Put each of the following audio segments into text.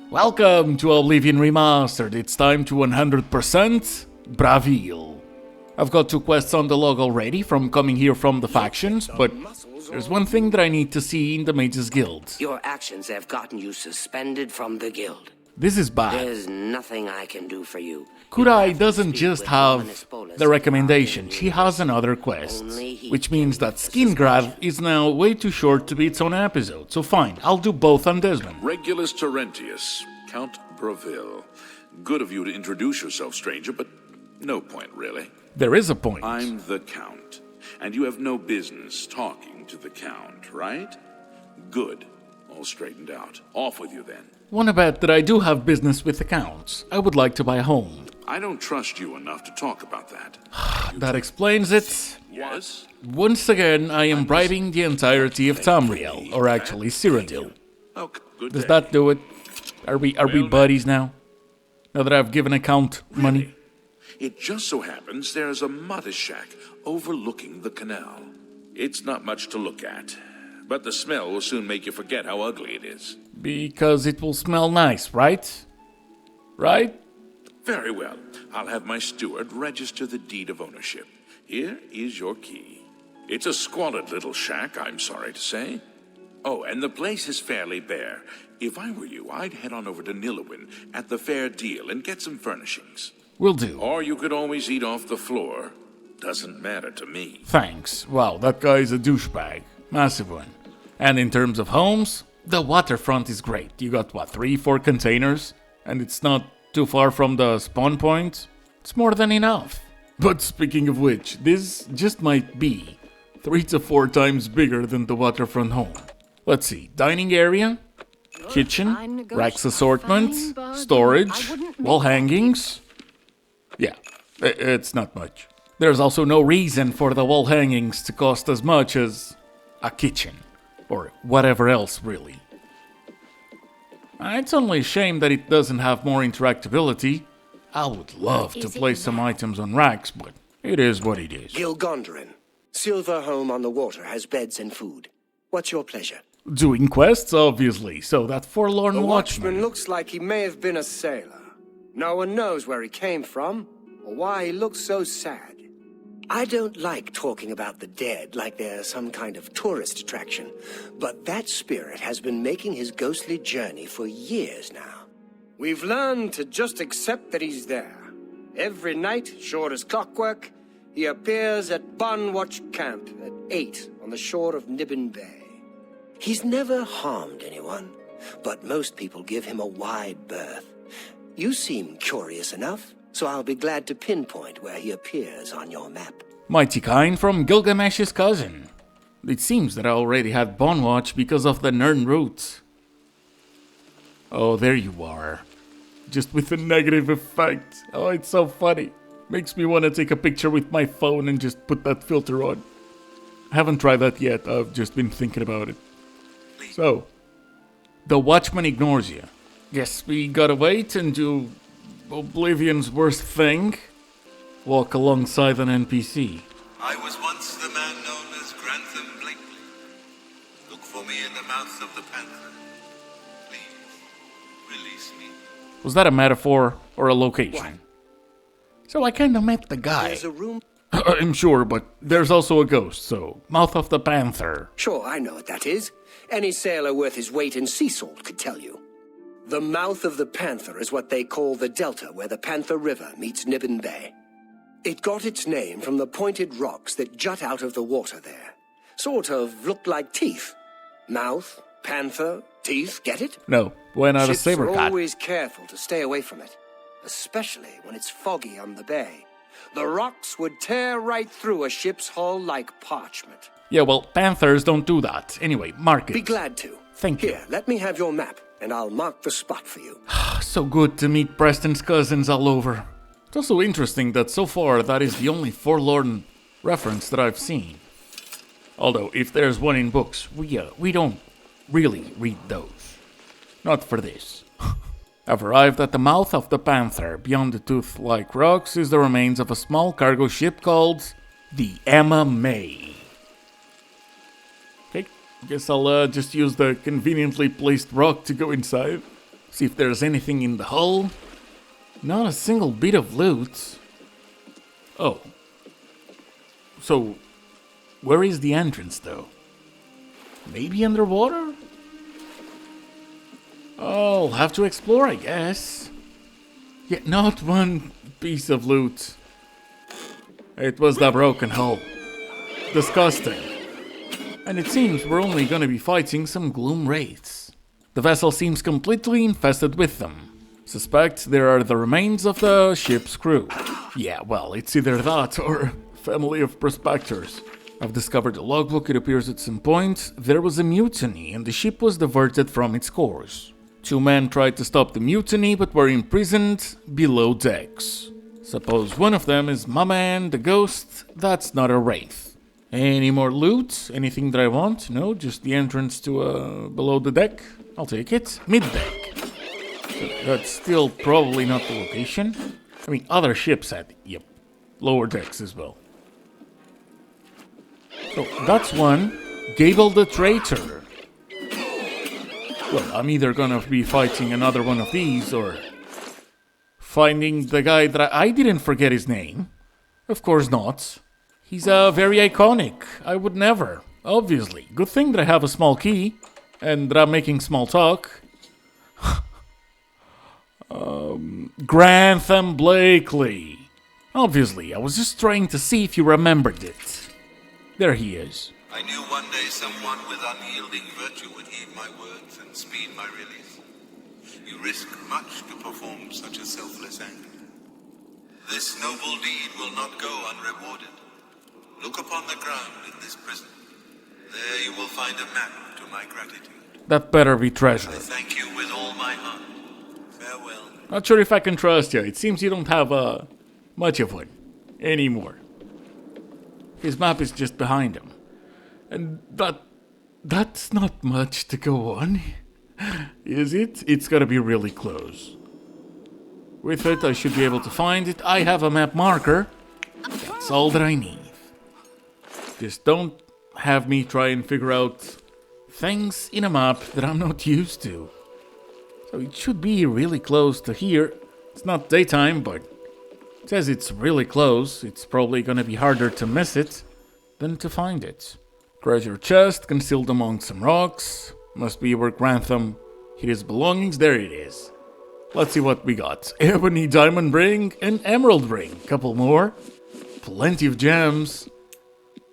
Welcome to Oblivion Remastered. It's time to 100% Bravil. I've got 2 quests on the log already from coming here from the factions, but there's one thing that I need to see in the Mages Guild. Your actions have gotten you suspended from the guild. This is bad. There's nothing I can do for you. Kurai doesn't just have the recommendation, she has another quest, which means that Skingrad is now way too short to be its own episode, so fine, I'll do both on Desmond. Regulus Terentius, Count Bravil. Good of you to introduce yourself, stranger, but no point, really. There is a point. I'm the Count, and you have no business talking to the Count, right? Good. All straightened out. Off with you, then. Wanna bet that I do have business with accounts. I would like to buy a home. I don't trust you enough to talk about that. That explains it. Yes? Once again, I am bribing the entirety of Tamriel, or actually Cyrodiil. Oh, good Does day. that do it? Are we buddies now? Now that I've given account money? It just so happens there's a muddy shack overlooking the canal. It's not much to look at, but the smell will soon make you forget how ugly it is. Because it will smell nice, right? Right? Very well. I'll have my steward register the deed of ownership. Here is your key. It's a squalid little shack, I'm sorry to say. Oh, and the place is fairly bare. If I were you, I'd head on over to Nilowin at the fair deal and get some furnishings. Will do. Or you could always eat off the floor. Doesn't matter to me. Thanks. Wow, that guy's a douchebag. Massive one. And in terms of homes, the waterfront is great. You got, what, 3-4 containers? And it's not too far from the spawn point? It's more than enough. But speaking of which, this just might be 3 to 4 times bigger than the waterfront home. Let's see, dining area, kitchen, racks assortment, storage, wall hangings. Yeah, it's not much. There's also no reason for the wall hangings to cost as much as a kitchen, or whatever else really. It's only a shame that it doesn't have more interactability. I would love to place some items on racks, but it is what it is. Gilgondrin. Silver home on the water has beds and food. What's your pleasure? Doing quests, obviously, so that forlorn The watchman. watchman looks like he may have been a sailor. No one knows where he came from, or why he looks so sad. I don't like talking about the dead like they're some kind of tourist attraction, but that spirit has been making his ghostly journey for years now. We've learned to just accept that he's there. Every night, sure as clockwork, he appears at Bunwatch Camp at 8 on the shore of Nibbin Bay. He's never harmed anyone, but most people give him a wide berth. You seem curious enough, so I'll be glad to pinpoint where he appears on your map. Mighty kind from Gilgamesh's cousin. It seems that I already had Bonwatch because of the Nern route. Oh, there you are. Just with a negative effect. Oh, it's so funny. Makes me want to take a picture with my phone and just put that filter on. I haven't tried that yet, I've just been thinking about it. So, the watchman ignores you. Guess we gotta wait and do Oblivion's worst thing. Walk alongside an NPC. I was once the man known as Grantham Blakely. Look for me in the mouth of the panther. Please, release me. Was that a metaphor or a location? So I kinda met the guy. There's a room... I'm sure, but there's also a ghost, so mouth of the panther. Sure, I know what that is. Any sailor worth his weight in sea salt could tell you. The mouth of the Panther is what they call the delta where the Panther River meets Nibbin Bay. It got its name from the pointed rocks that jut out of the water there. Sort of looked like teeth. Mouth, panther, teeth, get it? No, why not a Ships are saber cat? always careful to stay away from it, especially when it's foggy on the bay. The rocks would tear right through a ship's hull like parchment. Yeah, well, panthers don't do that. Anyway, mark it. Be glad to. Thank you. Here, let me have your map, and I'll mark the spot for you. So good to meet Preston's cousins all over. It's also interesting that so far that is the only forlorn reference that I've seen. Although, if there's one in books, we don't really read those. Not for this. I've arrived at the mouth of the Panther. Beyond the tooth-like rocks is the remains of a small cargo ship called the Emma May. Okay, guess I'll just use the conveniently placed rock to go inside. See if there's anything in the hull. Not a single bit of loot. Oh. So, where is the entrance though? Maybe underwater? I'll have to explore, I guess. Yet not one piece of loot. It was the broken hull. Disgusting. And it seems we're only gonna be fighting some gloom wraiths. The vessel seems completely infested with them. Suspect there are the remains of the ship's crew. Yeah, well, it's either that or a family of prospectors. I've discovered a logbook. It appears at some point there was a mutiny and the ship was diverted from its course. 2 men tried to stop the mutiny but were imprisoned below decks. Suppose one of them is my man, the ghost. That's not a wraith. Any more loot? Anything that I want? No, just the entrance to below the deck. I'll take it. Mid-deck. That's still probably not the location. I mean, other ships had, yep, lower decks as well. So, that's one. Gable the Traitor. Well, I'm either gonna be fighting another one of these, or finding the guy that I didn't forget his name. Of course not. He's very iconic. I would never, obviously. Good thing that I have a small key, and that I'm making small talk. Grantham Blakely. Obviously, I was just trying to see if you remembered it. There he is. I knew one day someone with unyielding virtue would heed my words and speed my release. You risk much to perform such a selfless act. This noble deed will not go unrewarded. Look upon the ground in this prison. There you will find a map to my gratitude. That better be treasure. I thank you with all my heart. Farewell. Not sure if I can trust you. It seems you don't have much of one anymore. His map is just behind him. And that's not much to go on. Is it? It's gotta be really close. With it, I should be able to find it. I have a map marker. That's all that I need. Just don't have me try and figure out things in a map that I'm not used to. So it should be really close to here. It's not daytime, but it says it's really close. It's probably gonna be harder to miss it than to find it. Treasure chest concealed among some rocks. Must be where Grantham hid his belongings. There it is. Let's see what we got. Ebony diamond ring and emerald ring. Couple more. Plenty of gems.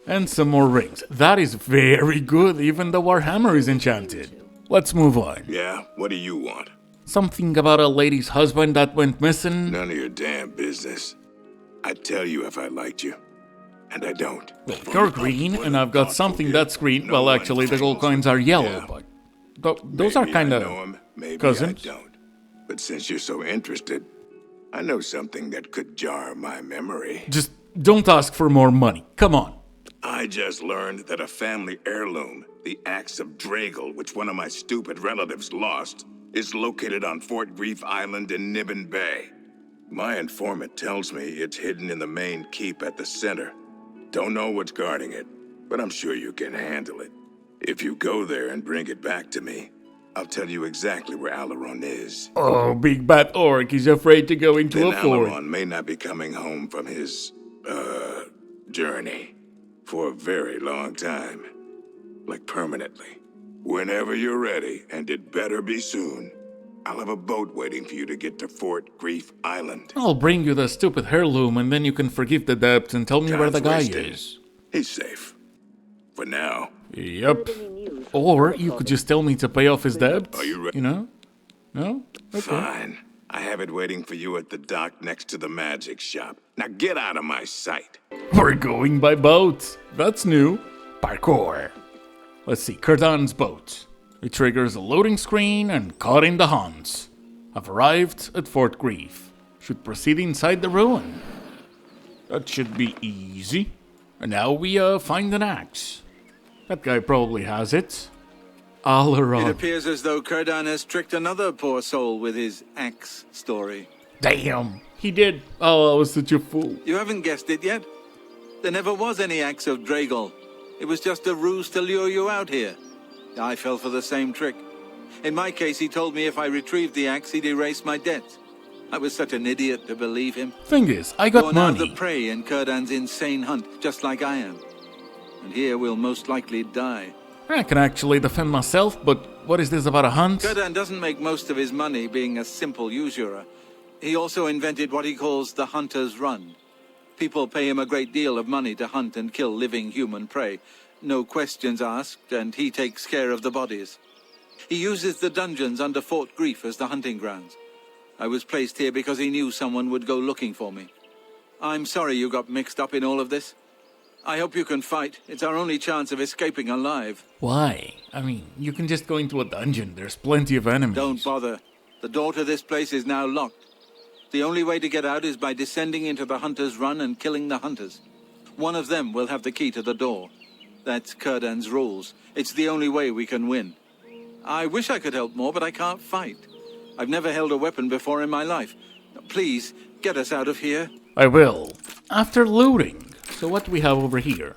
And some more rings. That is very good, even though our hammer is enchanted. Let's move on. Yeah, what do you want? Something about a lady's husband that went missing. None of your damn business. I'd tell you if I liked you. And I don't. Well, you're green, and I've got something that's green. Well, actually, the gold coins are yellow, but those are kind of cousins. I don't. But since you're so interested, I know something that could jar my memory. Just don't ask for more money. Come on. I just learned that a family heirloom, the axe of Dragil, which one of my stupid relatives lost, is located on Fort Grief Island in Nibbin Bay. My informant tells me it's hidden in the main keep at the center. Don't know what's guarding it, but I'm sure you can handle it. If you go there and bring it back to me, I'll tell you exactly where Alaron is. Oh, big bad orc is afraid to go into Then a fort. Alaron may not be coming home from his, journey for a very long time. Like permanently. Whenever you're ready, and it better be soon, I'll have a boat waiting for you to get to Fort Grief Island. I'll bring you the stupid heirloom, and then you can forgive the debt and tell me where the guy wasted. is. He's safe. For now. Yep. Or you could just tell me to pay off his debt. Are you ready? You know? No? Okay. Fine. I have it waiting for you at the dock next to the magic shop. Now get out of my sight. We're going by boat. That's new. Parkour. Let's see, Cardan's boat. It triggers a loading screen and caught in the Hans. I've arrived at Fort Grief. Should proceed inside the ruin. That should be easy. And now we find an axe. That guy probably has it. All It around. appears as though Cardan has tricked another poor soul with his axe story. Damn, he did. Oh, I was such a fool. You haven't guessed it yet? There never was any axe of Dragil. It was just a ruse to lure you out here. I fell for the same trick. In my case, he told me if I retrieved the axe, he'd erase my debts. I was such an idiot to believe him. Thing is, I got You're now money. the prey in Círdan's insane hunt, just like I am. And here we'll most likely die. I can actually defend myself, but what is this about a hunt? Círdan doesn't make most of his money being a simple usurer. He also invented what he calls the Hunter's Run. People pay him a great deal of money to hunt and kill living human prey. No questions asked, and he takes care of the bodies. He uses the dungeons under Fort Grief as the hunting grounds. I was placed here because he knew someone would go looking for me. I'm sorry you got mixed up in all of this. I hope you can fight. It's our only chance of escaping alive. Why? I mean, you can just go into a dungeon. There's plenty of enemies. Don't bother. The door to this place is now locked. The only way to get out is by descending into the Hunter's Run and killing the hunters. One of them will have the key to the door. That's Círdan's rules. It's the only way we can win. I wish I could help more, but I can't fight. I've never held a weapon before in my life. Please, get us out of here. I will. After looting. So what do we have over here?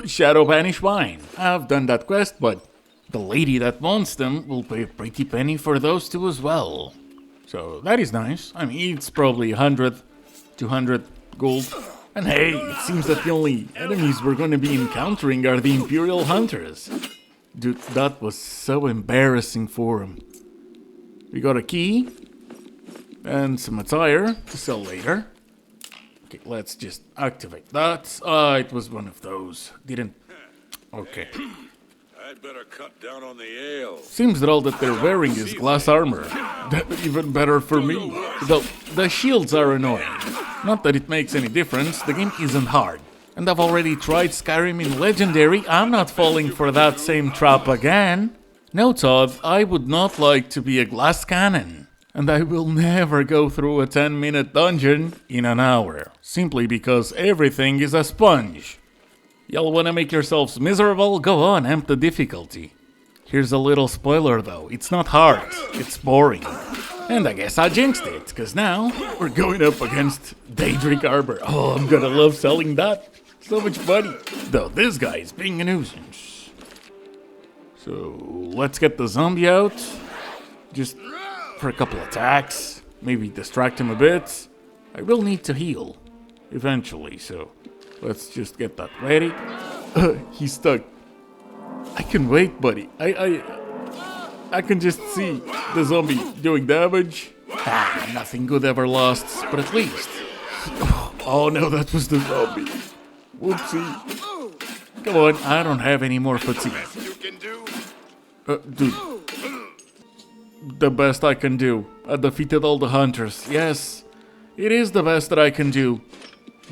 Shadow Banish Wine. I've done that quest, but the lady that wants them will pay a pretty penny for those two as well. So that is nice. I mean, it's probably 100, 200 gold. And hey, it seems that the only enemies we're going to be encountering are the Imperial Hunters. Dude, that was so embarrassing for him. We got a key and some attire to sell later. Okay, let's just activate that. It was one of those. Didn't... Okay. I'd better cut down on the ale. Seems that all that they're wearing is glass armor. That's even better for me. Though, the shields are annoying. Not that it makes any difference, the game isn't hard. And I've already tried Skyrim in Legendary, I'm not falling for that same trap again. No, Todd, I would not like to be a glass cannon. And I will never go through a 10-minute dungeon in an hour. Simply because everything is a sponge. Y'all wanna make yourselves miserable? Go on, amp the difficulty. Here's a little spoiler though, it's not hard, it's boring. And I guess I jinxed it, cause now we're going up against Daedric Arbor. Oh, I'm gonna love selling that. So much money. Though this guy is being a nuisance. So let's get the zombie out. Just for a couple attacks. Maybe distract him a bit. I will need to heal eventually, so let's just get that ready. He's stuck. I can wait, buddy. I can just see the zombie doing damage. Nothing good ever lasts, but at least. Oh no, that was the zombie. Whoopsie. Come on, I don't have any more footsies. Dude. The best I can do. I defeated all the hunters. Yes, it is the best that I can do.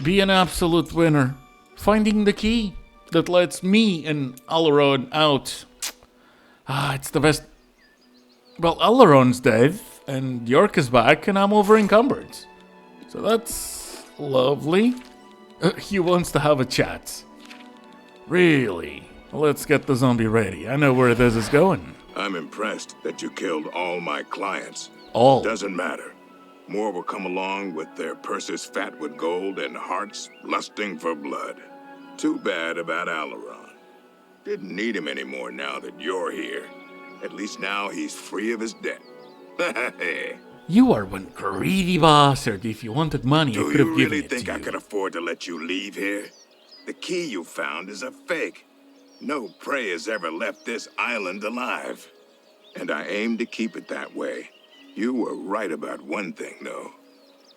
Be an absolute winner. Finding the key that lets me and Alaron out. It's the best. Well, Alaron's dead, and York is back, and I'm over encumbered. So that's lovely. He wants to have a chat. Really? Let's get the zombie ready. I know where this is going. I'm impressed that you killed all my clients. All? Doesn't matter. More will come along with their purses fat with gold and hearts lusting for blood. Too bad about Alaron. Didn't need him anymore now that you're here. At least now he's free of his debt. You are one greedy bastard. If you wanted money, I could have given it to you. Do you really think I could afford to let you leave here? The key you found is a fake. No prey has ever left this island alive. And I aim to keep it that way. You were right about one thing, though.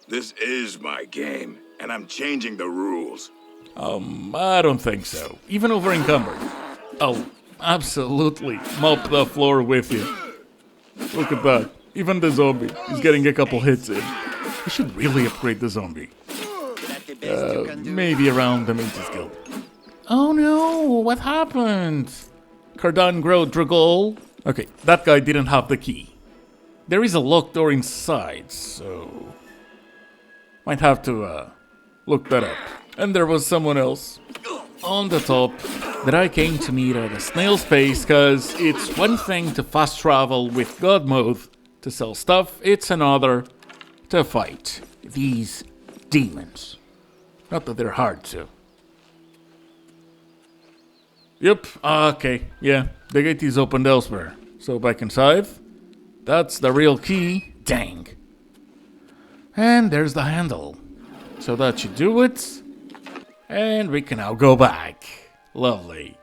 This is my game, and I'm changing the rules. I don't think so. Even over encumbered. Oh, absolutely mop the floor with you. Look at that. Even the zombie is getting a couple hits in. We should really upgrade the zombie. Maybe around the Mages Guild. Oh no, what happened? Cardan Gro Dragol. Okay, that guy didn't have the key. There is a locked door inside, so might have to look that up. And there was someone else on the top that I came to meet at a snail's pace, cause it's one thing to fast travel with God mode to sell stuff, it's another to fight these demons. Not that they're hard to. Yep, okay, yeah, the gate is opened elsewhere. So back inside. That's the real key. Dang. And there's the handle. So that should do it. And we can now go back. Lovely.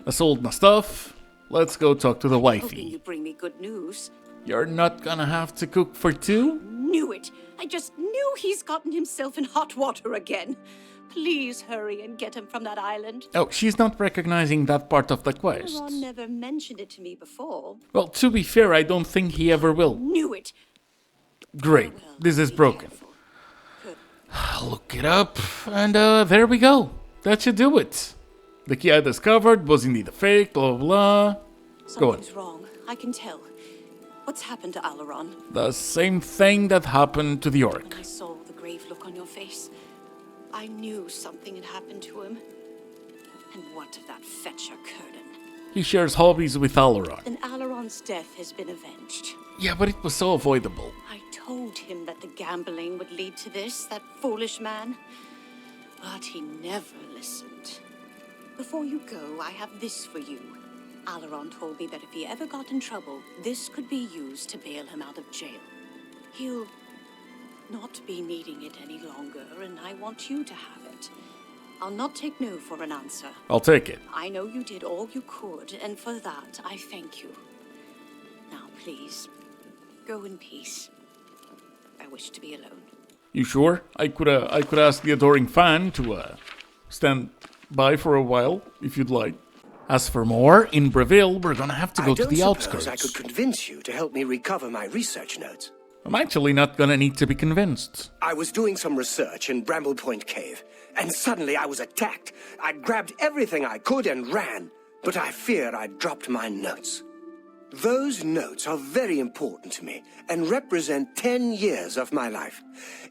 I sold my stuff. Let's go talk to the Hoping wifey. you bring me good news. You're not gonna have to cook for two? Knew it. I just knew he's gotten himself in hot water again. Please hurry and get him from that island. Oh, she's not recognizing that part of the quest. Ron never mentioned it to me before. Well, to be fair, I don't think he ever will. Knew it. Great. Well, This is be broken. careful. Good. I'll look it up, and there we go. That should do it. The key I discovered was indeed a fake, blah blah blah. Go on. Something's wrong. I can tell. What's happened to Alaron? The same thing that happened to the orc. When I saw the grave look on your face, I knew something had happened to him. And what of that fetcher Curdan? He shares hobbies with Alaron. Then Alaron's death has been avenged. Yeah, but it was so avoidable. I told him that the gambling would lead to this, that foolish man. But he never listened. Before you go, I have this for you. Alaron told me that if he ever got in trouble, this could be used to bail him out of jail. He'll not be needing it any longer, and I want you to have it. I'll not take no for an answer. I'll take it. I know you did all you could, and for that, I thank you. Now, please, go in peace. I wish to be alone. You sure? I could ask the adoring fan to stand by for a while, if you'd like. As for more, in Bravil, we're gonna have to go to the outskirts. I could convince you to help me recover my research notes. I'm actually not gonna need to be convinced. I was doing some research in Bramble Point Cave, and suddenly I was attacked. I grabbed everything I could and ran, but I feared I'd dropped my notes. Those notes are very important to me and represent 10 years of my life.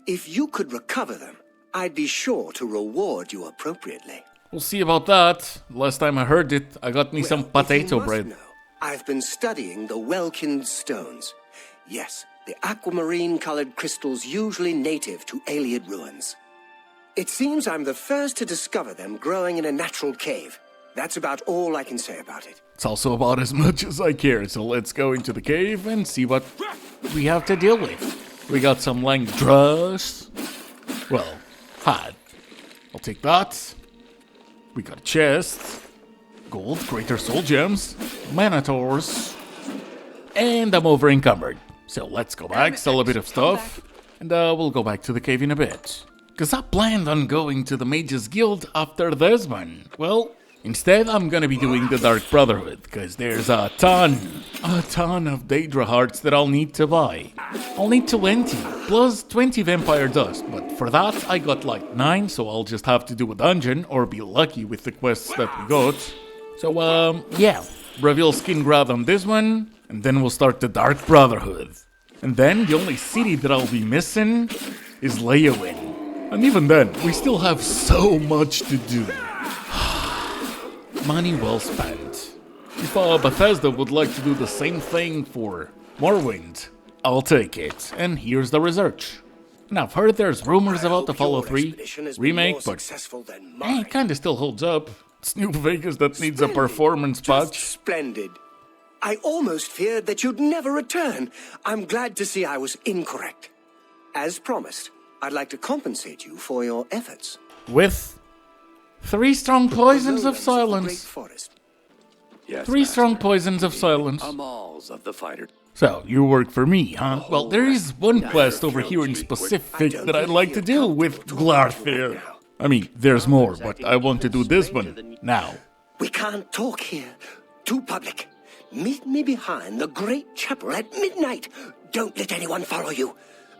If you could recover them, I'd be sure to reward you appropriately. We'll see about that. Last time I heard it, I got me some Well, if potato you must bread. know, I've been studying the Welkin stones. Yes, the aquamarine-colored crystals usually native to Ayleid ruins. It seems I'm the first to discover them growing in a natural cave. That's about all I can say about it. It's also about as much as I care, so let's go into the cave and see what we have to deal with. We got some langdras. Well, had. I'll take that. We got a chest. Gold, greater soul gems, manitors. And I'm over encumbered. So let's go back, sell a bit of stuff, and we'll go back to the cave in a bit. Cause I planned on going to the Mages Guild after this one. Well, instead I'm gonna be doing the Dark Brotherhood, cause there's a ton of Daedra hearts that I'll need to buy. I'll need 20, plus 20 vampire dust, but for that I got like 9, so I'll just have to do a dungeon, or be lucky with the quests that we got. So yeah, Bravil Skingrad on this one, and then we'll start the Dark Brotherhood. And then the only city that I'll be missing is Leowin. And even then, we still have so much to do. Money well spent. If Bethesda would like to do the same thing for Morrowind, I'll take it. And here's the research. And I've heard there's rumors about the Fallout 3 remake, but it kinda still holds up. It's New Vegas that needs a performance patch. Splendid. I almost feared that you'd never return. I'm glad to see I was incorrect. As promised, I'd like to compensate you for your efforts. With 3 strong poisons of silence. Yes, 3 strong Master. poisons of silence. Amal's of the fighter. So, you work for me, huh? Well, there is one quest over here in specific that I'd like to do with Glarthir. I mean, there's more, but I want to do this one now. We can't talk here. Too public. Meet me behind the great chapel at midnight. Don't let anyone follow you.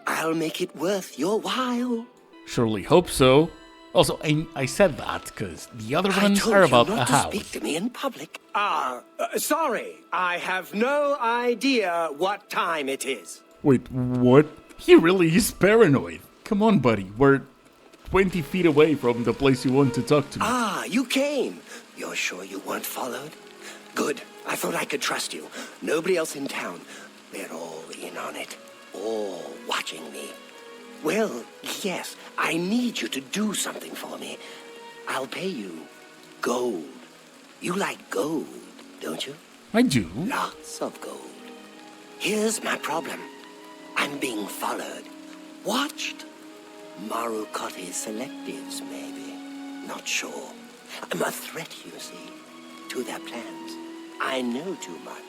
I'll make it worth your while. Surely hope so. Also, I said that because the other ones are about a not to house. speak to me in public. Sorry. I have no idea what time it is. Wait, what? He really is paranoid. Come on, buddy. We're 20 feet away from the place you want to talk to me. You came. You're sure you weren't followed? Good. I thought I could trust you. Nobody else in town. They're all in on it. All watching me. Well, yes, I need you to do something for me. I'll pay you gold. You like gold, don't you? I do. Lots of gold. Here's my problem. I'm being followed. Watched. Marukotti's selectives, maybe. Not sure. I'm a threat, you see, to their plans. I know too much.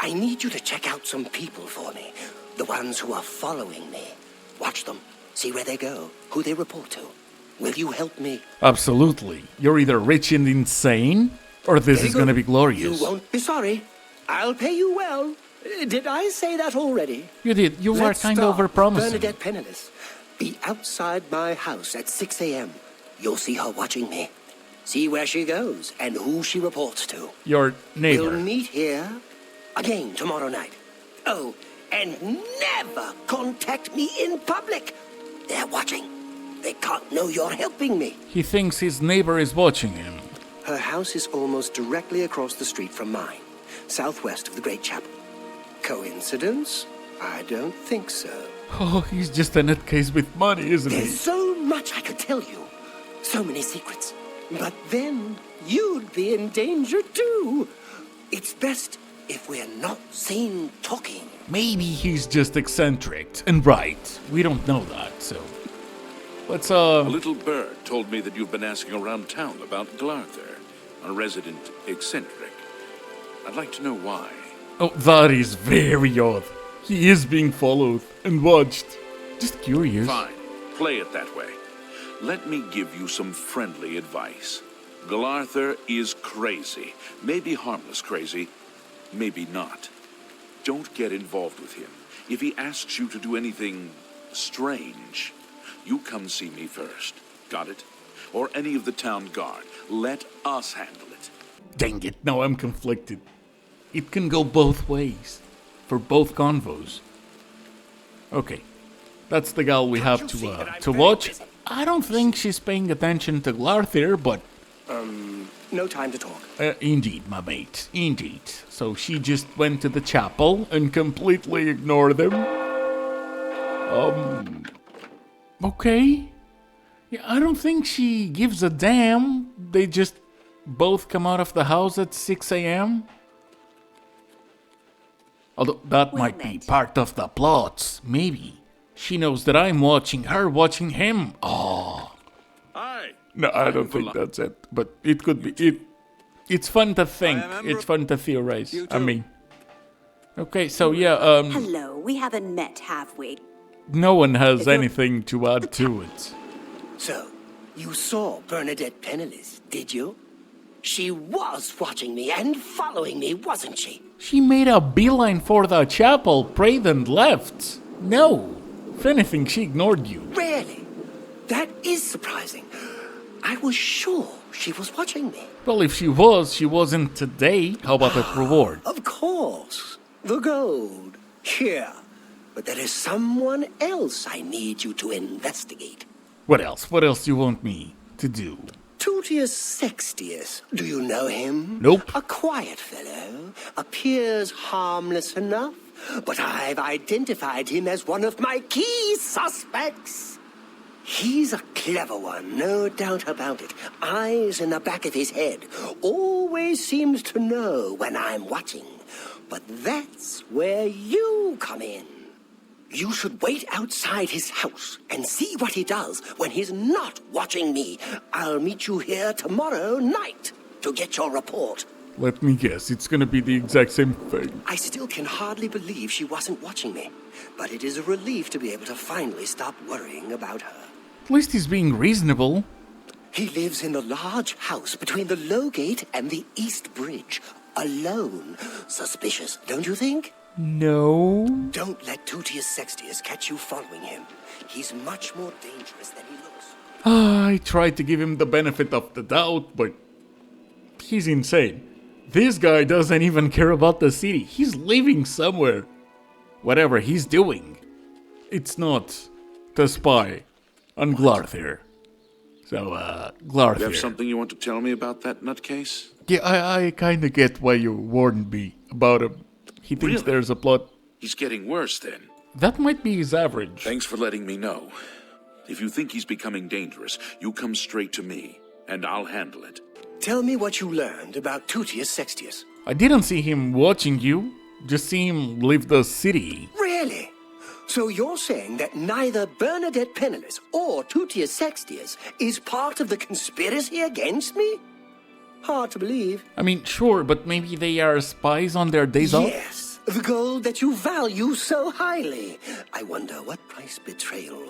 I need you to check out some people for me. The ones who are following me. Watch them. See where they go. Who they report to. Will you help me? Absolutely. You're either rich and insane, or this is gonna be glorious. You won't be sorry. I'll pay you well. Did I say that already? You did. You were Let's kind of start. overpromising. Bernadette Penniless. Be outside my house at 6 a.m. You'll see her watching me. See where she goes and who she reports to. Your neighbor. We'll meet here again tomorrow night. Oh, and never contact me in public. They're watching. They can't know you're helping me. He thinks his neighbor is watching him. Her house is almost directly across the street from mine, southwest of the Great Chapel. Coincidence? I don't think so. Oh, he's just a nutcase with money, isn't he? There's so much I could tell you. So many secrets. But then you'd be in danger too. It's best if we're not seen talking. Maybe he's just eccentric. And right. We don't know that, so... Let's, A little bird told me that you've been asking around town about Glarther, a resident eccentric. I'd like to know why. Oh, that is very odd. He is being followed and watched. Just curious. Fine. Play it that way. Let me give you some friendly advice. Glarther is crazy. Maybe harmless crazy, maybe not. Don't get involved with him. If he asks you to do anything strange, you come see me first. Got it? Or any of the town guard. Let us handle it. Dang it, now I'm conflicted. It can go both ways. For both convos. Okay. That's the gal we have to watch. I don't think she's paying attention to Glarther, but... No time to talk. Indeed, my mate. Indeed. So she just went to the chapel and completely ignored them. Okay. Yeah, I don't think she gives a damn. They just both come out of the house at 6 a.m. Although that might be part of the plot. Maybe. She knows that I'm watching her watching him. Oh. Hi. No, I don't think that's it. But it could be. It's fun to think. It's fun to theorize. I mean. Okay, so yeah, Hello, we haven't met, have we? no one has anything to add to it. So, you saw Bernadette Penniless, did you? She was watching me and following me, wasn't she? She made a beeline for the chapel, prayed and left. No. If anything, she ignored you. Really? That is surprising. I was sure she was watching me. Well, if she was, she wasn't today. How about that reward? Of course. The gold. Here. But there is someone else I need you to investigate. What else? What else do you want me to do? Tutius Sextius. Do you know him? Nope. A quiet fellow. Appears harmless enough. But I've identified him as one of my key suspects. He's a clever one, no doubt about it. Eyes in the back of his head. Always seems to know when I'm watching. But that's where you come in. You should wait outside his house and see what he does when he's not watching me. I'll meet you here tomorrow night to get your report. Let me guess, it's gonna be the exact same thing. I still can hardly believe she wasn't watching me, but it is a relief to be able to finally stop worrying about her. At least he's being reasonable. He lives in a large house between the Low Gate and the East Bridge, alone. Suspicious, don't you think? No. Don't let Tutius Sextius catch you following him. He's much more dangerous than he looks. I tried to give him the benefit of the doubt, but he's insane. This guy doesn't even care about the city. He's living somewhere. Whatever he's doing, it's not to spy on Glarther. So, Glarther. You have something you want to tell me about that nutcase? Yeah, I kinda get why you warned me about him. He thinks Really? there's a plot. He's getting worse then. That might be his average. Thanks for letting me know. If you think he's becoming dangerous, you come straight to me, and I'll handle it. Tell me what you learned about Tutius Sextius. I didn't see him watching you, just see him leave the city. Really? So you're saying that neither Bernadette Penniless or Tutius Sextius is part of the conspiracy against me? Hard to believe. I mean, sure, but maybe they are spies on their days off? Yes, the gold that you value so highly. I wonder what price betrayal...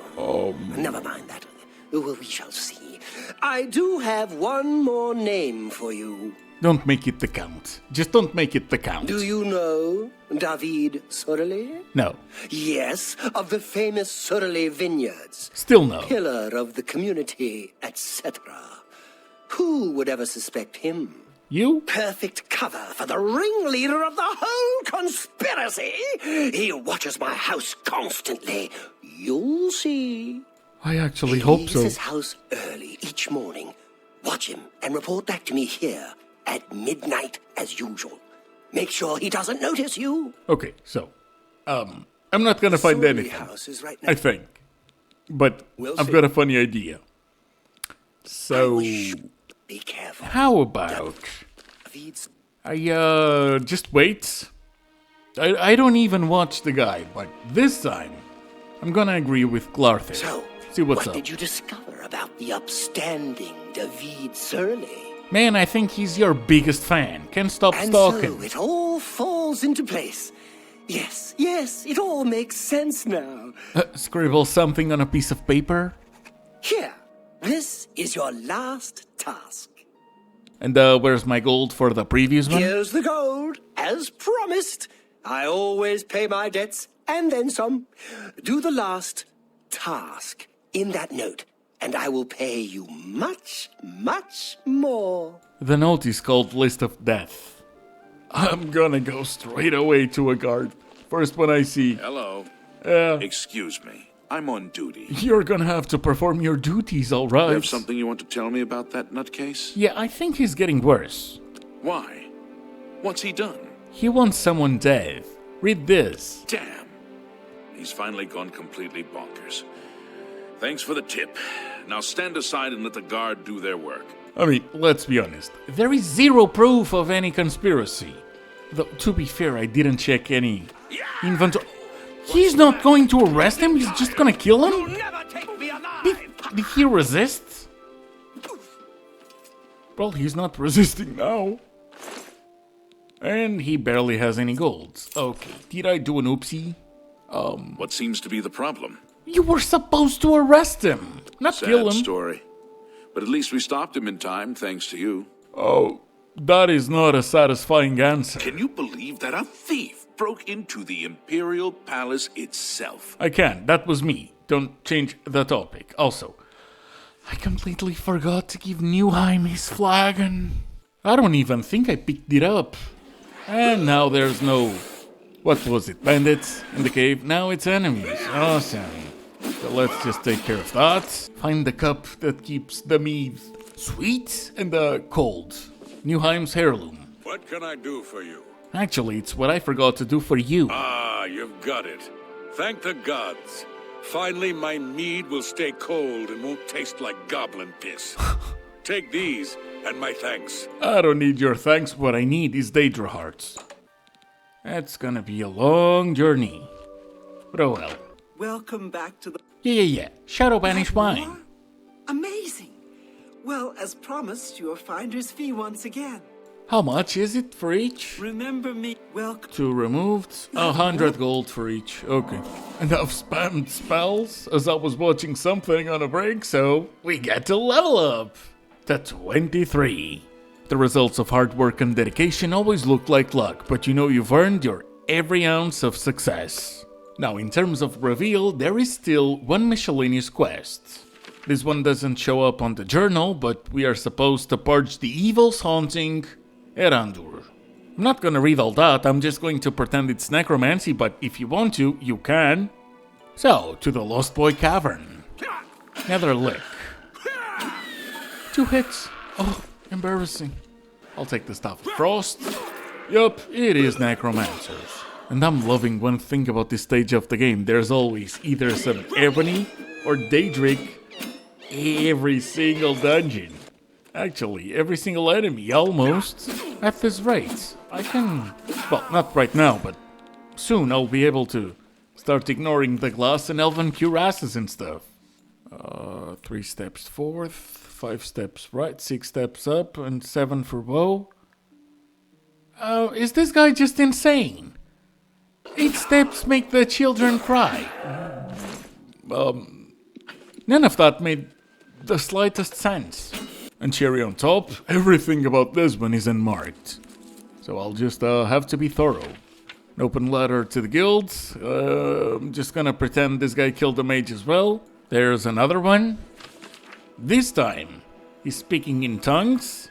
Never mind that. Well, we shall see. I do have one more name for you. Don't make it the Count. Just don't make it the Count. Do you know David Cyrodiil? No. Yes, of the famous Cyrodiil vineyards. Still no. Pillar of the community, etc. Who would ever suspect him? You? Perfect cover for the ringleader of the whole conspiracy. He watches my house constantly. You'll see. I actually He hope leaves so. his house early each morning. Watch him and report back to me here at midnight as usual. Make sure he doesn't notice you. Okay, so, I'm not gonna find Sorry, anything, house is right I next. think. But We'll I've see. got a funny idea. So, Be careful. how about David's I, just wait? I don't even watch the guy, but this time, I'm gonna agree with Glarther. So, See what's what up. did you discover about the upstanding David Surly? Man, I think he's your biggest fan. Can't stop And stalking. so it all falls into place. Yes, it all makes sense now. Scribble something on a piece of paper. Here, this is your last task. And where's my gold for the previous one? Here's the gold, as promised. I always pay my debts, and then some. Do the last task in that note, and I will pay you much, much more. The note is called List of Death. I'm gonna go straight away to a guard. First one I see. Hello. Yeah. Excuse me. I'm on duty. You're gonna have to perform your duties, You alright? have something you want to tell me about that nutcase? Yeah, I think he's getting worse. Why? What's he done? He wants someone dead. Read this. Damn. He's finally gone completely bonkers. Thanks for the tip. Now stand aside and let the guard do their work. I mean, let's be honest. There is zero proof of any conspiracy. Though, to be fair, I didn't check any inventory. He's not going to arrest him? He's just gonna kill him? Never take me alive! Did he resist? Well, he's not resisting now. And he barely has any golds. Okay, did I do an oopsie? What seems to be the problem? You were supposed to arrest him, not kill Sad him. story. But at least we stopped him in time, thanks to you. Oh, that is not a satisfying answer. Can you believe that a thief broke into the Imperial Palace itself? I can, that was me. Don't change the topic. Also, I completely forgot to give Newheim his flag and I don't even think I picked it up. And now there's no... What was it? Bandits in the cave? Now it's enemies. Awesome. So let's just take care of that. Find the cup that keeps the mead sweet and cold. Newheim's heirloom. What can I do for you? Actually, it's what I forgot to do for you. Ah, you've got it. Thank the gods. Finally, my mead will stay cold and won't taste like goblin piss. Take these, and my thanks. I don't need your thanks. What I need is Daedra hearts. That's gonna be a long journey. But oh well. Welcome back to the... Yeah. Shadow Banish wine. Amazing. Well, as promised, your finder's fee once again. How much is it for each? Remember me. Welcome. 2 removed, 100 gold for each. Okay. And I've spammed spells as I was watching something on a break, so we get to level up to 23. The results of hard work and dedication always look like luck, but you know you've earned your every ounce of success. Now, in terms of Bravil, there is still one miscellaneous quest. This one doesn't show up on the journal, but we are supposed to purge the evils haunting Erandur. I'm not gonna read all that, I'm just going to pretend it's necromancy, but if you want to, you can. So, to the Lost Boy Cavern. Nether Lick. 2 hits. Oh, embarrassing. I'll take the Staff of Frost. Yup, it is necromancers. And I'm loving one thing about this stage of the game. There's always either some Ebony or Daedric every single dungeon. Actually, every single enemy, almost. At this rate, I can... Well, not right now, but soon I'll be able to start ignoring the glass and elven cuirasses and stuff. 3 steps forth, 5 steps right, 6 steps up, and 7 for woe. Is this guy just insane? 8 steps make the children cry. None of that made the slightest sense. And cherry on top, everything about this one is unmarked. So I'll just have to be thorough. An open ladder to the guilds. I'm just gonna pretend this guy killed the mage as well. There's another one. This time, he's speaking in tongues.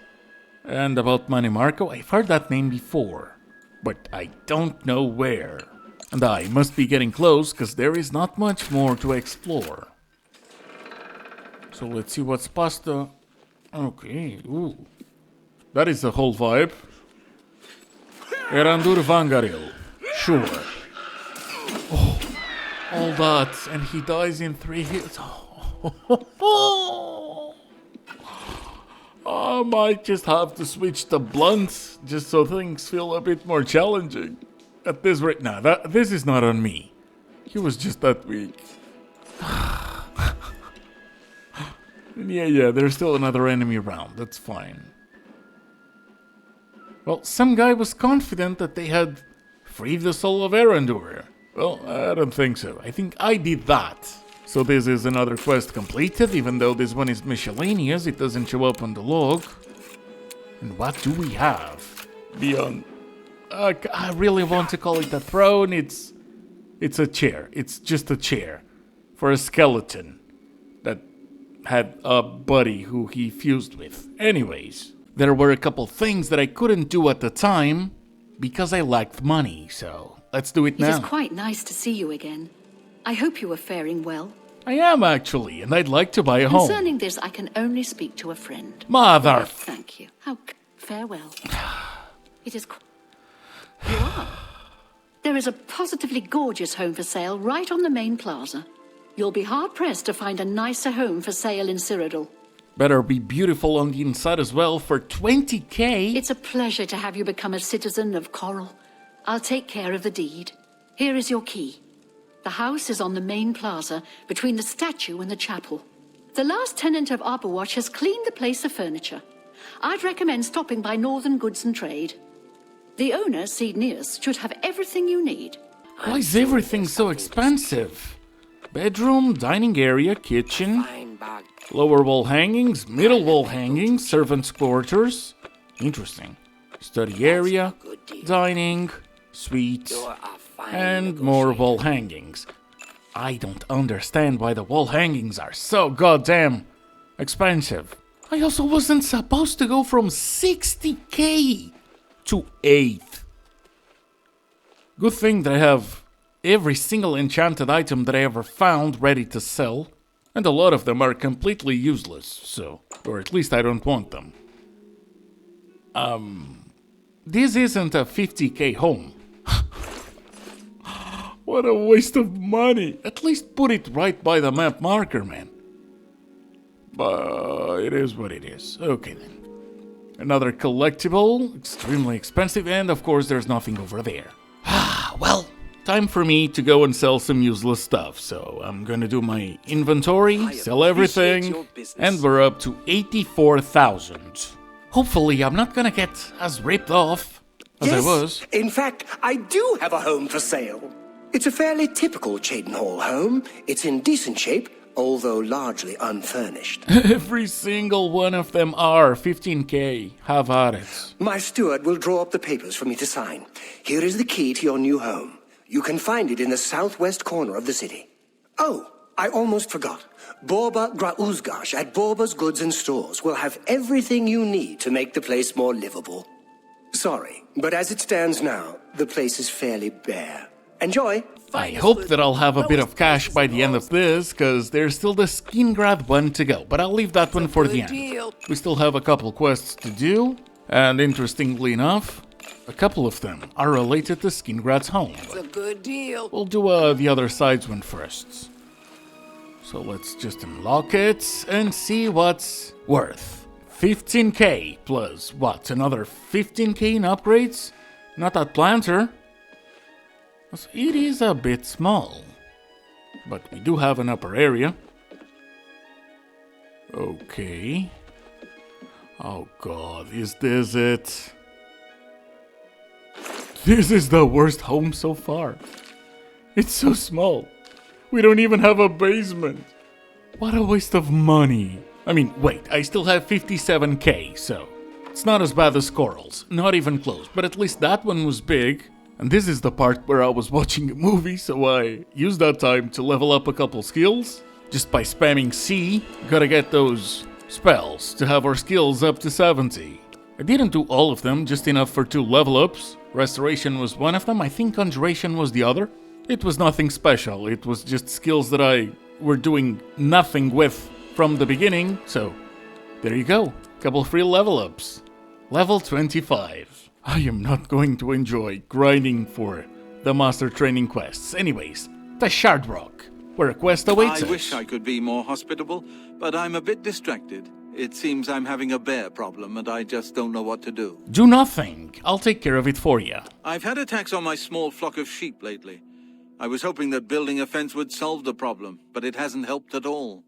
And about Manny Marco, I've heard that name before. But I don't know where. And I must be getting close, because there is not much more to explore. So let's see what's past the... Okay, ooh. That is the whole vibe. Erandur Vangaril. Sure. Oh, all that, and he dies in 3 hits. I might just have to switch to blunt, just so things feel a bit more challenging. At this rate, nah, this is not on me. He was just that weak. And yeah, there's still another enemy around, that's fine. Well, some guy was confident that they had freed the soul of Erandur. Well, I don't think so. I think I did that. So this is another quest completed, even though this one is miscellaneous, it doesn't show up on the log. And what do we have? Beyond... I really want to call it a throne, it's a chair. It's just a chair. For a skeleton that had a buddy who he fused with. Anyways, there were a couple things that I couldn't do at the time because I lacked money, so let's do it now. It is quite nice to see you again. I hope you are faring well. I am actually, and I'd like to buy a home. Concerning this, I can only speak to a friend. Mother... Thank you. Farewell. It is... You are. There is a positively gorgeous home for sale right on the main plaza. You'll be hard-pressed to find a nicer home for sale in Cyrodiil. Better be beautiful on the inside as well for 20k. It's a pleasure to have you become a citizen of Coral. I'll take care of the deed. Here is your key. The house is on the main plaza, between the statue and the chapel. The last tenant of Arborwatch has cleaned the place of furniture. I'd recommend stopping by Northern Goods and Trade. The owner, Cyrodiil, should have everything you need. Why is everything so expensive? Bedroom, dining area, kitchen, lower wall hangings, middle wall hangings, servants' quarters. Interesting. Study area, dining, suite, and more wall hangings. I don't understand why the wall hangings are so goddamn expensive. I also wasn't supposed to go from 60k to 8. Good thing that I have every single enchanted item that I ever found ready to sell, and a lot of them are completely useless, so, or at least I don't want them. This isn't a 50k home. What a waste of money. At least put it right by the map marker, man. But it is what it is. Okay then. Another collectible, extremely expensive, and of course there's nothing over there. Well, time for me to go and sell some useless stuff, so I'm gonna do my inventory, sell everything, and we're up to 84,000. Hopefully I'm not gonna get as ripped off as I was. In fact, I do have a home for sale. It's a fairly typical Cheydinhall home. It's in decent shape, although largely unfurnished. Every single one of them are 15k. Have at it. My steward will draw up the papers for me to sign. Here is the key to your new home. You can find it in the southwest corner of the city. Oh, I almost forgot. Borba Grauzgash at Borba's Goods and Stores will have everything you need to make the place more livable. Sorry, but as it stands now, the place is fairly bare. Enjoy! I hope that I'll have a bit of cash by the end of this, because there's still the Skingrad one to go, but I'll leave that one for the end. We still have a couple quests to do, and interestingly enough, a couple of them are related to Skingrad's home. It's a good deal. We'll do the other side's one first. So let's just unlock it and see what's worth 15k plus what? Another 15k in upgrades? Not that planter. It is a bit small. But we do have an upper area. Okay. Oh god, is this it? This is the worst home so far. It's so small. We don't even have a basement. What a waste of money. I mean, wait, I still have 57k, so it's not as bad as Coral's. Not even close, but at least that one was big. And this is the part where I was watching a movie, so I used that time to level up a couple skills. Just by spamming C, gotta get those spells to have our skills up to 70. I didn't do all of them, just enough for 2 level ups. Restoration was one of them, I think Conjuration was the other. It was nothing special, it was just skills that I were doing nothing with from the beginning, so there you go. Couple free level ups. Level 25. I am not going to enjoy grinding for the master training quests. Anyways, the Shard Rock, where a quest awaits us. I wish I could be more hospitable, but I'm a bit distracted. It seems I'm having a bear problem and I just don't know what to do. Do nothing. I'll take care of it for you. I've had attacks on my small flock of sheep lately. I was hoping that building a fence would solve the problem, but it hasn't helped at all.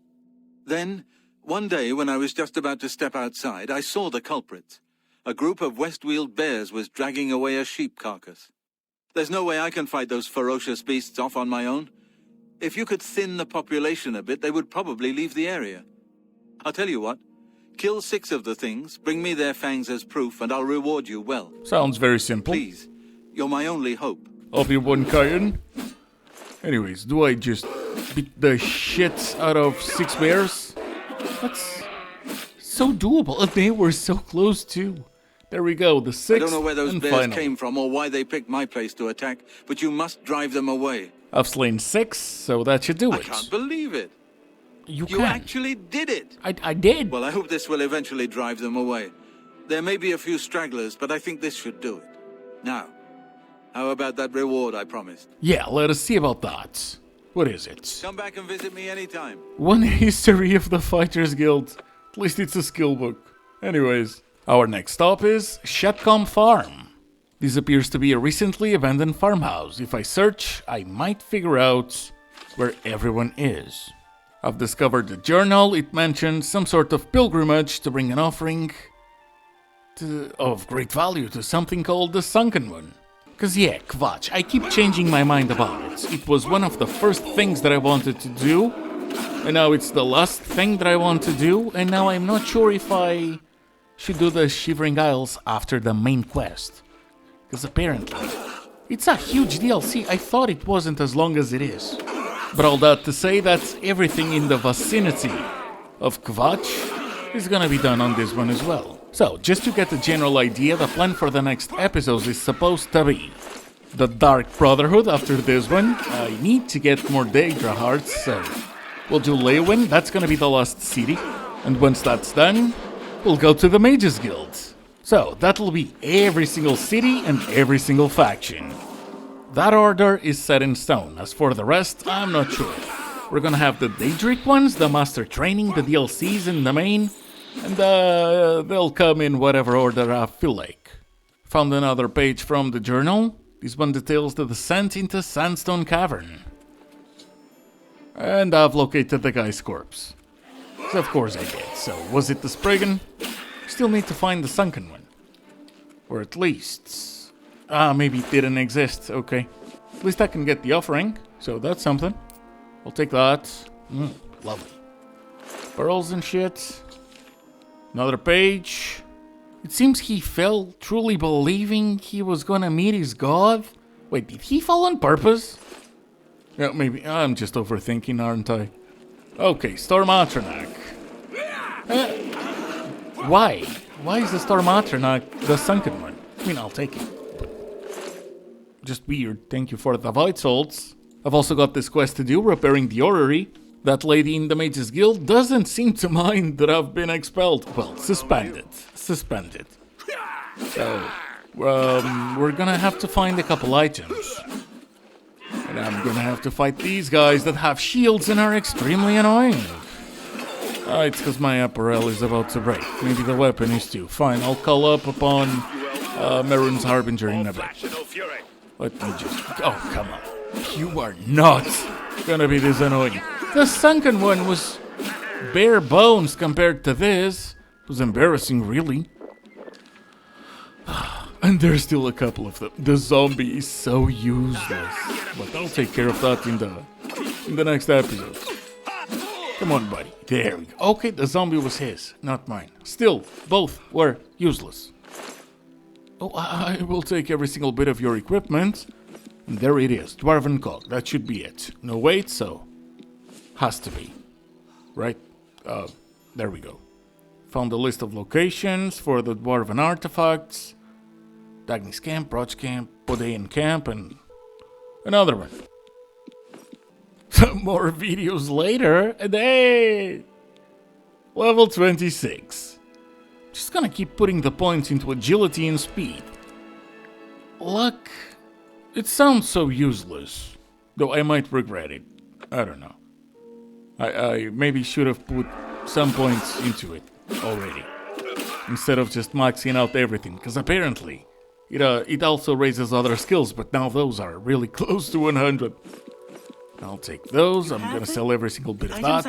Then, one day when I was just about to step outside, I saw the culprits. A group of Westweald bears was dragging away a sheep carcass. There's no way I can fight those ferocious beasts off on my own. If you could thin the population a bit, they would probably leave the area. I'll tell you what. Kill 6 of the things, bring me their fangs as proof, and I'll reward you well. Sounds very simple. Please, you're my only hope. I'll be one Kayan. Anyways, do I just beat the shit out of 6 bears? That's so doable. They were so close too. There we go, the 6th. I don't know where those bears final. came from or why they picked my place to attack, but you must drive them away. I've slain 6, so that should do it. I can't believe it. You You can. actually did it. I did. Well, I hope this will eventually drive them away. There may be a few stragglers, but I think this should do it. Now, how about that reward I promised? Yeah, let us see about that. What is it? Come back and visit me anytime. One history of the Fighters Guild. At least it's a skill book. Anyways, our next stop is Shatcombe Farm. This appears to be a recently abandoned farmhouse. If I search, I might figure out where everyone is. I've discovered the journal. It mentions some sort of pilgrimage to bring an offering of great value to something called the Sunken One. Cause yeah, Kvatch, I keep changing my mind about it. It was one of the first things that I wanted to do, and now it's the last thing that I want to do, and now I'm not sure if I should do the Shivering Isles after the main quest. Cause apparently, it's a huge DLC. I thought it wasn't as long as it is. But all that to say that everything in the vicinity of Kvatch is gonna be done on this one as well. So, just to get a general idea, the plan for the next episodes is supposed to be the Dark Brotherhood after this one. I need to get more Daedra hearts, so we'll do Leywin, that's gonna be the last city. And once that's done, we'll go to the Mages Guild. So, that'll be every single city and every single faction. That order is set in stone. As for the rest, I'm not sure. We're gonna have the Daedric ones, the Master Training, the DLCs in the main, and they'll come in whatever order I feel like. Found another page from the journal. This one details the descent into Sandstone Cavern. And I've located the guy's corpse. So of course I did. So, was it the Spriggan? Still need to find the Sunken One. Or at least... maybe it didn't exist, okay. At least I can get the offering, so that's something. I'll take that. Lovely. Pearls and shit. Another page. It seems he fell truly believing he was gonna meet his god. Wait, did he fall on purpose? Yeah, maybe. I'm just overthinking, aren't I? Okay, Storm Atronach. Why? Why is the Storm Atronach the Sunken One? I mean, I'll take it. Just weird. Thank you for the Void Souls. I've also got this quest to do, repairing the orrery. That lady in the Mages Guild doesn't seem to mind that I've been expelled. Well, suspended. Suspended. So, we're gonna have to find a couple items. And I'm gonna have to fight these guys that have shields and are extremely annoying. It's because my apparel is about to break. Maybe the weapon is too. Fine, I'll call up upon Merun's Harbinger in a bit. Let me just... Oh, come on. You are not gonna be this annoying. The sunken one was bare bones compared to this. It was embarrassing, really. And there's still a couple of them. The zombie is so useless. But I'll take care of that in the next episode. Come on, buddy. There we go. Okay, the zombie was his, not mine. Still, both were useless. Oh, I will take every single bit of your equipment. And there it is. Dwarven cog. That should be it. No wait, so... Has to be. Right? There we go. Found a list of locations for the Dwarven artifacts. Dagny's Camp, Broch Camp, Podean Camp, and... another one. Some more videos later, and hey! Level 26. Just gonna keep putting the points into agility and speed. Luck... It sounds so useless. Though I might regret it. I don't know. I maybe should have put some points into it already. Instead of just maxing out everything. Because apparently, it also raises other skills. But now those are really close to 100. I'll take those. I'm gonna sell every single bit of that.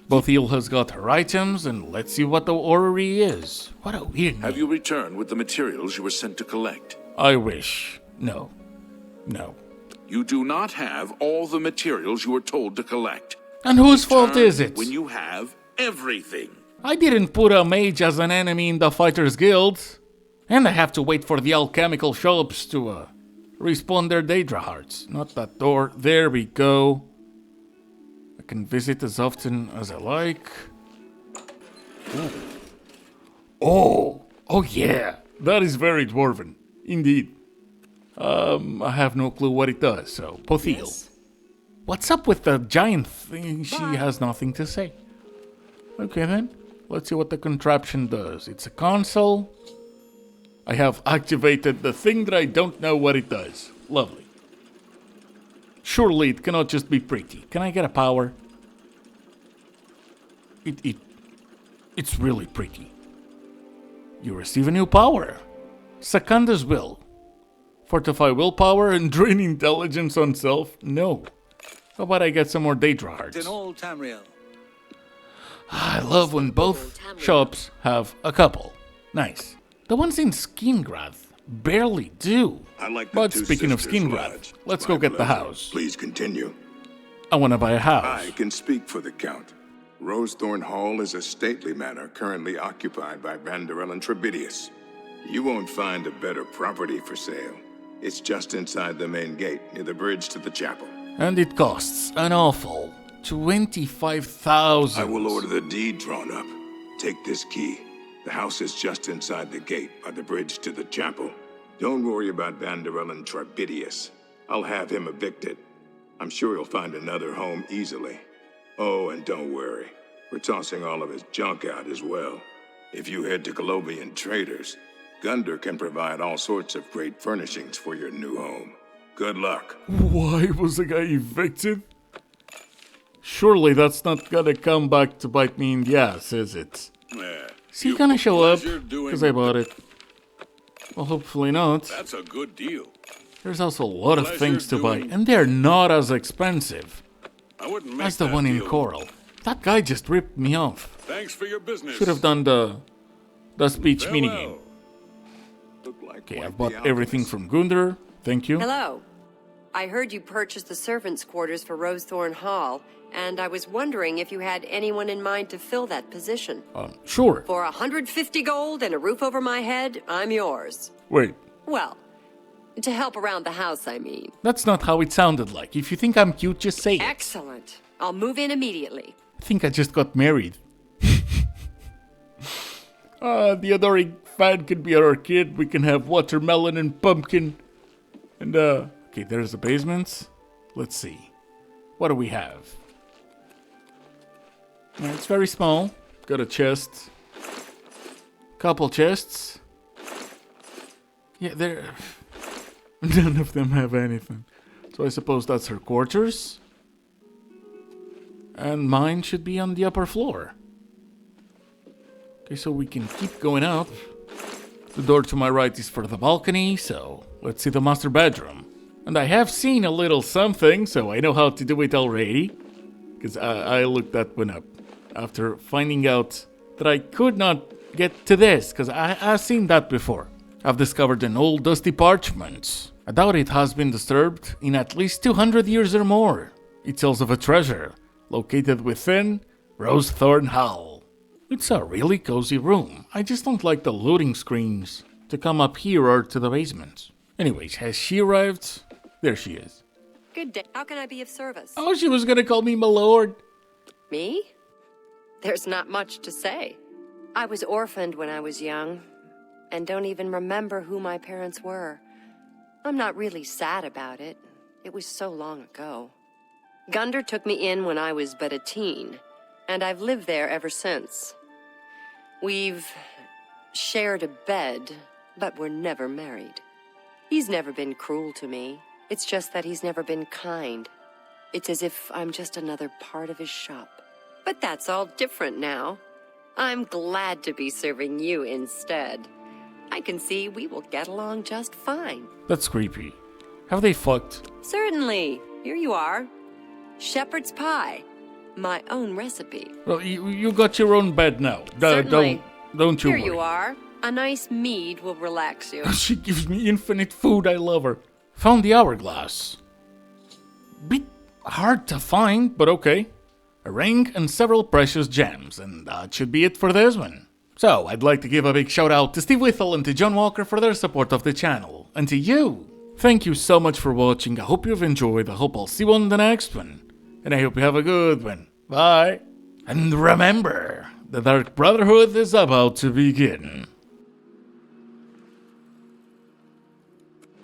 Bethesda has got her items, and let's see what the orrery is. What a weird name. Have you returned with the materials you were sent to collect? I wish. No. No. You do not have all the materials you were told to collect. And whose fault is it? When you have everything. I didn't put a mage as an enemy in the Fighters Guild. And I have to wait for the alchemical shops to respawn their Daedra hearts. Not that door. There we go. I can visit as often as I like. Ooh. Oh yeah. That is very dwarven. Indeed. I have no clue what it does, so Pothiel. Yes. What's up with the giant thing? She has nothing to say. Okay then. Let's see what the contraption does. It's a console. I have activated the thing that I don't know what it does. Lovely. Surely it cannot just be pretty. Can I get a power? It's really pretty. You receive a new power. Secunda's Will. Fortify willpower and drain intelligence on self? No. How about I get some more Daedra hearts? In all Tamriel. I love when both shops have a couple. Nice. The ones in Skingrad barely do. But speaking of Skingrad, let's go get the house. Please continue. I want to buy a house. I can speak for the Count. Rosethorn Hall is a stately manor currently occupied by Vanderel and Trebidius. You won't find a better property for sale. It's just inside the main gate, near the bridge to the chapel. And it costs an awful 25,000. I will order the deed drawn up. Take this key. The house is just inside the gate, by the bridge to the chapel. Don't worry about Vanderel and Trebidius. I'll have him evicted. I'm sure he'll find another home easily. Oh, and don't worry. We're tossing all of his junk out as well. If you head to Colovian Traders, Gunder can provide all sorts of great furnishings for your new home. Good luck. Why was the guy evicted? Surely that's not gonna come back to bite me in the ass, is it? Is he gonna show up? Because I bought it. Well, hopefully not. That's a good deal. There's also a lot of things to buy, and they're not as expensive as the one in Coral. That guy just ripped me off. Thanks for your business. Should have done the speech minigame. Okay, I've bought everything from Gunder. Thank you. Hello. I heard you purchased the servants' quarters for Rosethorn Hall, and I was wondering if you had anyone in mind to fill that position. Sure. For 150 gold and a roof over my head, I'm yours. Wait. Well, to help around the house, I mean. That's not how it sounded like. If you think I'm cute, just say it. Excellent. I'll move in immediately. I think I just got married. The adoring fan could be our kid. We can have watermelon and pumpkin. And, okay, there's the basements. Let's see. What do we have? It's very small. Got a chest. Couple chests. Yeah, there. None of them have anything. So I suppose that's her quarters. And mine should be on the upper floor. Okay, so we can keep going up. The door to my right is for the balcony, so let's see the master bedroom. And I have seen a little something, so I know how to do it already. Because I looked that one up after finding out that I could not get to this, because I've seen that before. I've discovered an old dusty parchment. I doubt it has been disturbed in at least 200 years or more. It tells of a treasure located within Rosethorn Hall. It's a really cozy room. I just don't like the loading screens to come up here or to the basement. Anyways, has she arrived? There she is. Good day. How can I be of service? Oh, she was gonna call me my lord. Me? There's not much to say. I was orphaned when I was young, and don't even remember who my parents were. I'm not really sad about it. It was so long ago. Gunder took me in when I was but a teen, and I've lived there ever since. We've shared a bed, but we're never married. He's never been cruel to me. It's just that he's never been kind. It's as if I'm just another part of his shop. But that's all different now. I'm glad to be serving you instead. I can see we will get along just fine. That's creepy. Have they fucked? Certainly. Here you are. Shepherd's pie. My own recipe. Well, you got your own bed now. Certainly. Don't you Here worry. you are. A nice mead will relax you. She gives me infinite food. I love her. Found the hourglass. Bit hard to find, but okay. A ring and several precious gems, and that should be it for this one. So, I'd like to give a big shout out to Steve Whittle and to John Walker for their support of the channel. And to you, thank you so much for watching. I hope you've enjoyed. I hope I'll see you on the next one. And I hope you have a good one. Bye. And remember, the Dark Brotherhood is about to begin.